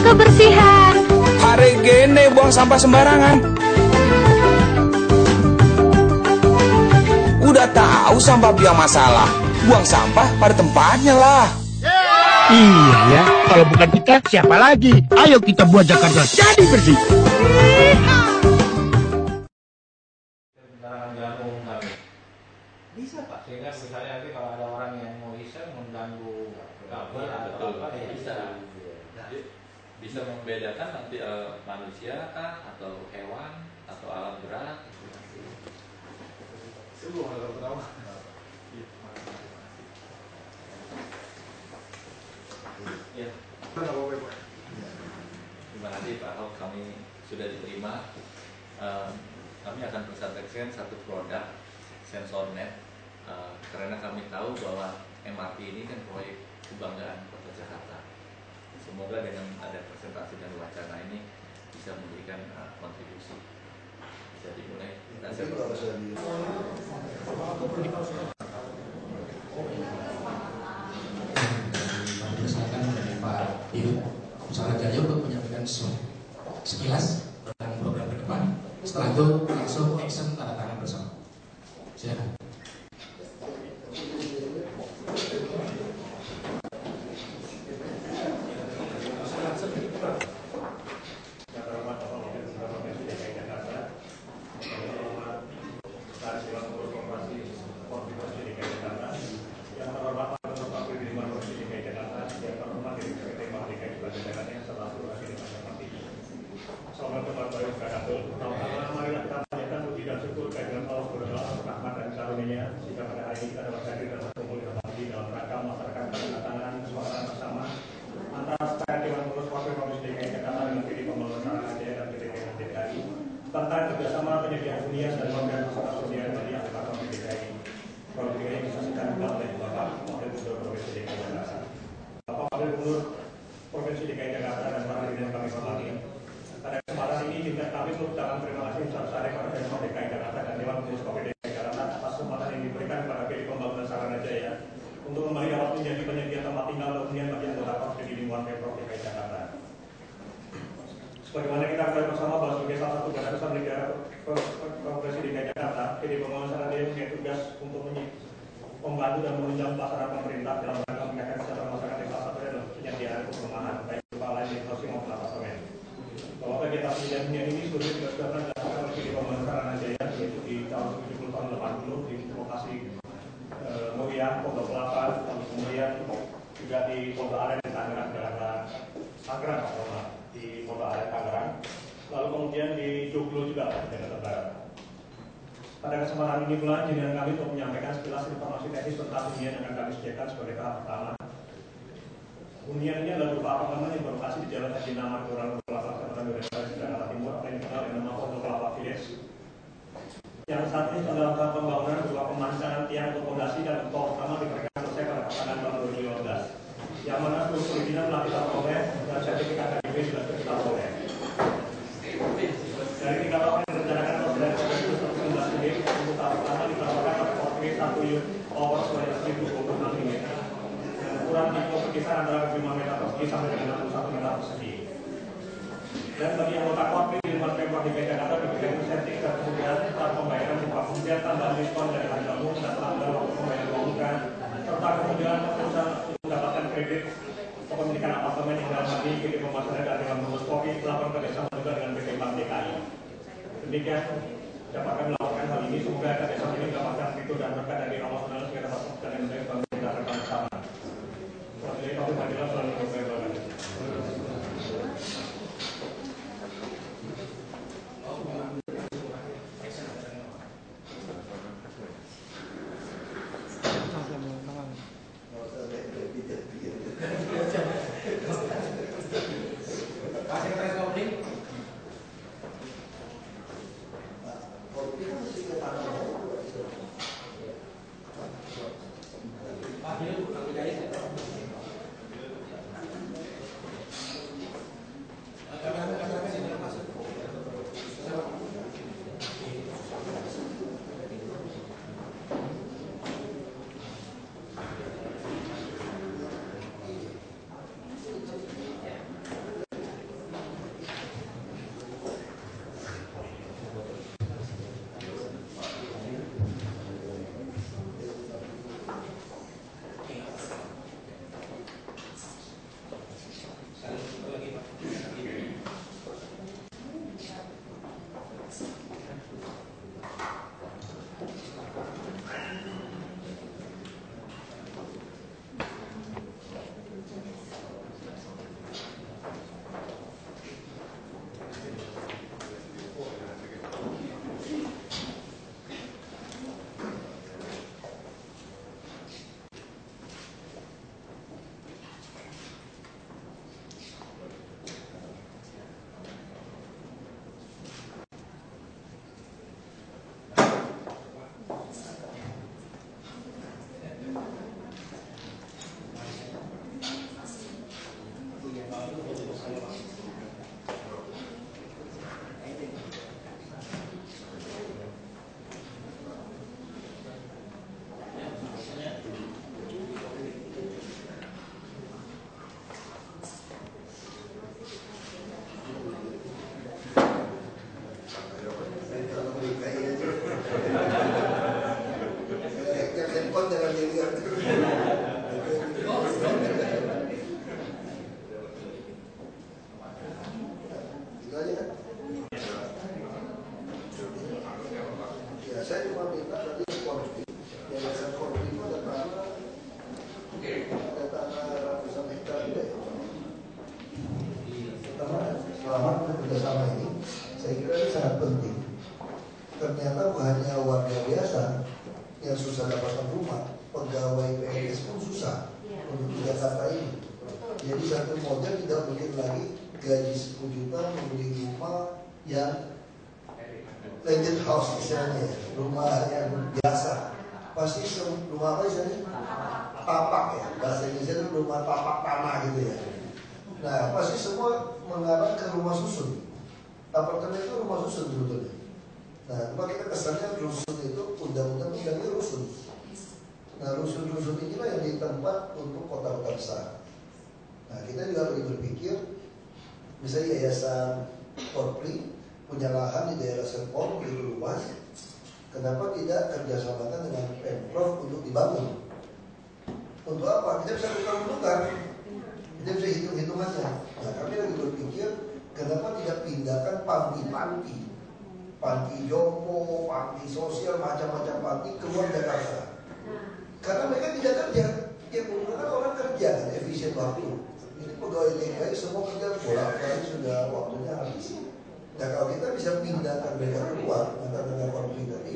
kebersihan. Hari gini buang sampah sembarangan. Udah tahu sampah biang masalah, buang sampah pada tempatnya lah. Iya ya, kalau bukan kita siapa lagi? Ayo kita buat Jakarta jadi bersih. Bisa Pak, sehingga misalnya nanti kalau ada orang yang mau iseng mengganggu kabel atau apa ya bisa. Bisa membedakan nanti manusia kah atau hewan atau alat berat. Sungguh hal pertama. Ya. Terima kasih Pak Ahok, kami sudah diterima. Kami akan presentasikan satu produk SensorNet karena kami tahu bahwa MRT ini kan proyek kebanggaan Kota Jakarta. Semoga dengan ada presentasi dan wacana ini bisa memberikan kontribusi. Bisa dimulai. Berdasarkan dari Pak Dirut Sarajaya untuk menyampaikan sekilas tentang program ke depan. Setelah itu langsung action tanda tangan bersama. Silakan. tentang kerjasama penyediaan hunian dan pemberian fasilitas sosial dari anggota Provinsi DKI. Provinsi DKI disaksikan juga oleh Bapak Wakil Gubernur Provinsi DKI Jakarta. Bapak Wakil Gubernur Provinsi DKI Jakarta dan para pimpinan kami hormati. Pada kesempatan ini juga kami mengucapkan terima kasih besar-besarnya kepada Pemprov DKI Jakarta dan Dewan Khusus Covid DKI Jakarta atas kesempatan yang diberikan kepada PD Pembangunan Saranajaya untuk kembali dapat menjadi penyedia tempat tinggal dan hunian bagi anggota Provinsi di lingkungan Pemprov DKI Jakarta. Sebagaimana kita ketahui bersama bahwa sebagai salah satu badan usaha negara Provinsi DKI Jakarta, PD Pembangunan Saranajaya punya tugas untuk membantu dan menunjang pelaksanaan pemerintah dalam rangka meningkatkan kesejahteraan masyarakat yang salah satunya adalah penyediaan perumahan baik berupa layanan housing maupun apartemen. Bahwa kegiatan penyediaan hunian ini sebelumnya juga sudah pernah dilakukan oleh PD Pembangunan Saranajaya yaitu di tahun 70 tahun 80 di lokasi Muria, Pondok Kelapa, lalu kemudian juga di Pondok Aren di Tangerang, Jakarta, Tangerang, di Pondok Aren Tangerang, lalu kemudian di Joglo juga di Jakarta Barat. Pada kesempatan ini pula, jaringan kami untuk menyampaikan sekilas informasi teknis tentang hunian yang akan kami sediakan sebagai tahap pertama. Hunian ini adalah berupa apartemen yang berlokasi di Jalan Haji Namar, Kelurahan Pondok Kelapa, Kecamatan Duren, Jakarta Timur, yang dikenal dengan nama Pondok Kelapa Village. Yang saat ini dalam tahap pembangunan berupa pemancangan tiang untuk fondasi dan tol pertama diperkirakan selesai pada pertengahan tahun 2015. Yang mana seluruh perizinan telah kita peroleh dan sertifikat KDP sudah kita peroleh. Dari 3 tahun yang direncanakan dari 2019 ini, untuk tahap pertama ditawarkan pada portfolio 1 unit tower sebanyak 1.026 unit. Dan ukuran tipe berkisar antara 5 meter persegi sampai dengan 61 meter persegi. Dan bagi anggota Korpi di lingkungan Pemprov DKI Jakarta diberikan insentif dan kemudian tahap pembayaran berupa kemudian tambahan diskon dari harga umum dan tambahan waktu pembayaran uangkan, serta kemudian perusahaan mendapatkan kredit kepemilikan apartemen yang dalam hal ini PD Pemasaran dan dengan Bungkus Kopi melakukan kerjasama juga dengan PT Bank DKI. Demikian dapat kami melakukan hal ini, semoga kerjasama ini mendapatkan fitur dan berkat dari Allah SWT sehingga dapat dan yang baik bagi kita bersama. Wassalamualaikum warahmatullahi wabarakatuh. ternyata bukan hanya warga biasa yang susah dapatkan rumah, pegawai PNS pun susah untuk di Jakarta ini. Jadi satu model tidak mungkin lagi gaji 10 juta membeli rumah yang landed house misalnya, rumah yang biasa. Pasti rumah apa misalnya? Tapak ya, bahasa Indonesia itu rumah tapak tanah gitu ya. Nah pasti semua mengarah ke rumah susun. Apartemen itu rumah susun sebetulnya. Nah cuma kita kesannya rusun itu undang-undang bilangnya rusun. Nah rusun-rusun inilah yang ditempat untuk kota-kota besar. Nah kita juga lagi berpikir, misalnya yayasan Korpri punya lahan di daerah Serpong begitu luas, kenapa tidak kerjasamakan dengan Pemprov untuk dibangun? Untuk apa? Kita bisa tukar-tukar, kita bisa hitung-hitungannya. Nah kami lagi berpikir, kenapa tidak pindahkan panti-panti, panti jompo, panti sosial, macam-macam panti keluar Jakarta? Karena mereka tidak kerja, yang menggunakan orang kerja, efisien waktu. Ini pegawai DKI semua kerja bolak-balik sudah waktunya habis. Nah kalau kita bisa pindahkan mereka keluar, maka dengan konflik tadi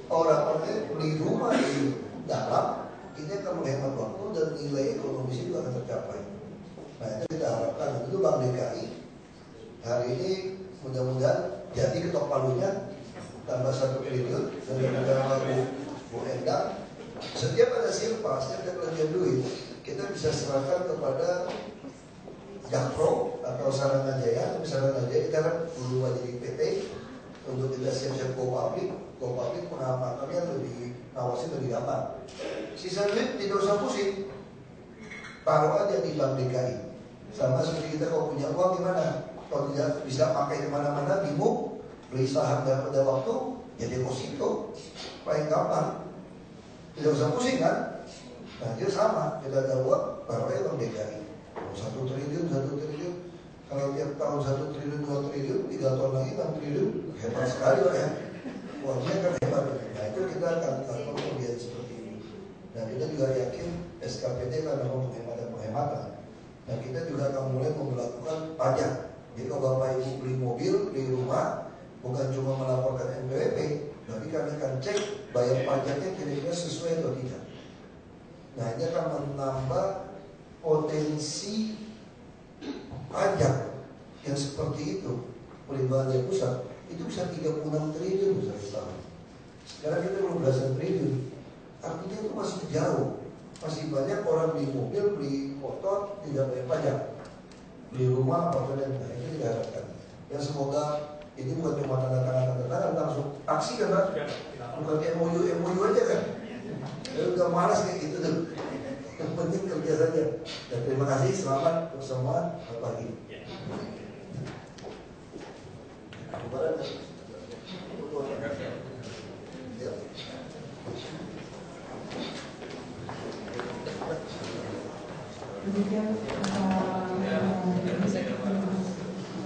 orang-orang beli rumah di dalam, ini akan menghemat waktu dan nilai ekonomisnya juga akan tercapai. Nah itu kita harapkan. Itu Bank DKI hari ini mudah-mudahan jadi ketok palunya tambah 1 triliun dari negara Bu Endang. Setiap ada silpa, setiap ada pelajaran duit, kita bisa serahkan kepada Jakpro atau Saranajaya. Saranajaya kita kan dulu jadi PT untuk kita siap-siap go public pengamanannya lebih ngawasin lebih gampang. Sisa duit tidak usah pusing, taruh aja di Bank DKI. Sama seperti kita kalau punya uang gimana? Kalau tidak bisa pakai kemana-mana, bingung, beli saham dan pada waktu, ya deposito, paling gampang. Tidak usah pusing kan? Nah dia sama, kita ada uang, taruh aja Bank DKI. 1 triliun, kalau tiap tahun 1 triliun, 2 triliun, 3 tahun lagi 6 triliun, hebat sekali Pak ya. Uangnya kan hebat. Nah itu kita akan lakukan kemudian seperti ini. Dan kita juga yakin SKPD kan memang penghematan. Dan kita juga akan mulai memperlakukan pajak. Jadi kalau Bapak Ibu beli mobil, beli rumah, bukan cuma melaporkan NPWP, tapi kami akan cek bayar pajaknya kira-kira sesuai atau tidak. Nah ini akan menambah potensi pajak yang seperti itu pelimbahan dari pusat itu bisa 36 triliun misalnya tahun. Sekarang kita belum belasan triliun, artinya itu masih jauh. Masih banyak orang beli mobil, beli motor tidak bayar pajak, beli rumah apartemen. Nah itu kita harapkan. Ya semoga ini bukan cuma tanda-tangan langsung aksi kan Pak? Bukan MOU aja kan? Ya udah malas kayak gitu tuh. Yang penting kerja saja. Dan terima kasih, selamat untuk semua. Selamat pagi. Demikian